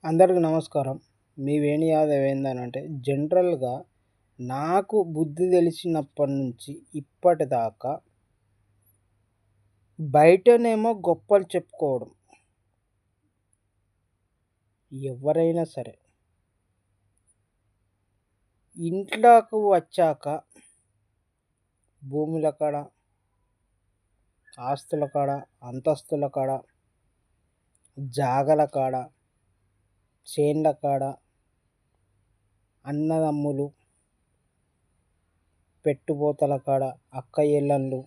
అందరికి నమస్కారం. మీ వేణు యాదవ్ ఏందనంటే జనరల్‌గా నాకు బుద్ధి తెలిసినప్పటి నుంచి ఇప్పటిదాకా బయటనేమో గొప్పలు చెప్పుకోవడం. ఎవరైనా సరే. ఇంట్లోకి వచ్చాక భూముల కాడ, ఆస్తుల కాడ, అంతస్తుల కాడ, జాగల కాడ, చేన్ల కాడ, అన్నదమ్ములు, పెట్టుబోతల కాడ, అక్క చెల్లెళ్ళు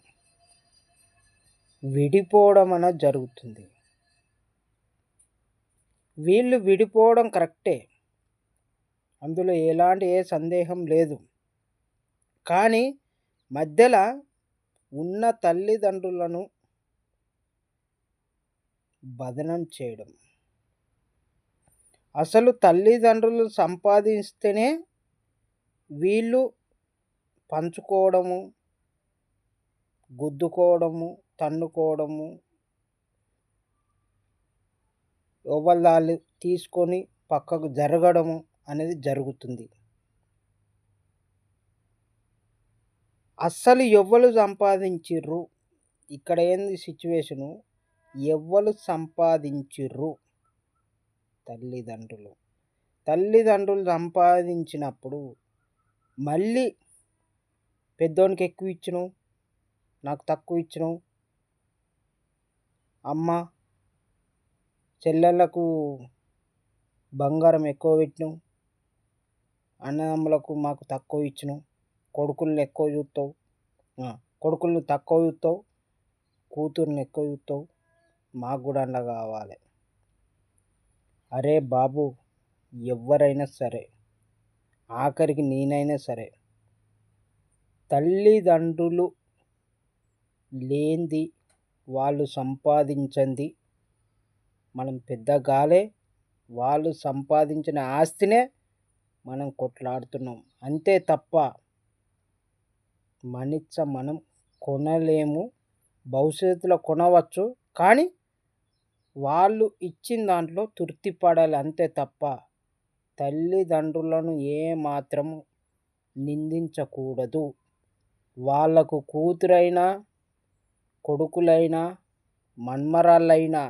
విడిపోవడం అనేది జరుగుతుంది. వీళ్ళు విడిపోవడం కరెక్టే. అందులో ఏ సందేహం లేదు. కానీ మధ్యలో ఉన్న తల్లిదండ్రులను బదనం చేయడం. అసలు తల్లిదండ్రులు సంపాదిస్తేనే వీళ్ళు పంచుకోవడము, గుద్దుకోవడము, తన్నుకోవడము, ఎవరిదాళ్ళు తీసుకొని పక్కకు జరగడము అనేది జరుగుతుంది. అస్సలు ఎవ్వరు సంపాదించిర్రు? ఇక్కడ ఏంది సిచ్యువేషను? ఎవ్వరు సంపాదించిర్రు? తల్లిదండ్రులు సంపాదించినప్పుడు మళ్ళీ పెద్దోనికి ఎక్కువ ఇచ్చినావు, నాకు తక్కువ ఇచ్చినావు, అమ్మ చెల్లెళ్ళకు బంగారం ఎక్కువ పెట్టినావు, అన్నదమ్ములకు మాకు తక్కువ ఇచ్చినావు, కొడుకులను ఎక్కువ చూస్తావు, కొడుకులను తక్కువ చూస్తావు, కూతుర్ని ఎక్కువ చూస్తావు, మాకు కూడా అలా కావాలి. అరే బాబు, ఎవరైనా సరే, ఆఖరికి నేనైనా సరే, తల్లిదండ్రులు లేనిది, వాళ్ళు సంపాదించింది మనం పెద్దగాలే, వాళ్ళు సంపాదించిన ఆస్తినే మనం కొట్లాడుతున్నాం. అంతే తప్ప మనం కొనలేము. భవిష్యత్తులో కొనవచ్చు, కానీ వాళ్ళు ఇచ్చిన దాంట్లో తృప్తి పడాలి. అంతే తప్ప తల్లిదండ్రులను ఏమాత్రం నిందించకూడదు. వాళ్ళకు కూతురైనా, కొడుకులైనా, మన్మరాళ్ళైనా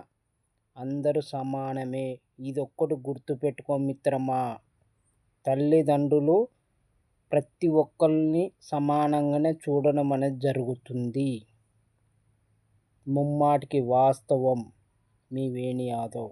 అందరూ సమానమే. ఇదొక్కటి గుర్తుపెట్టుకో మిత్రమా. తల్లిదండ్రులు ప్రతి ఒక్కరిని సమానంగానే చూడడం అనేది జరుగుతుంది. ముమ్మాటికి వాస్తవం. మీ వేణు యాదవ్.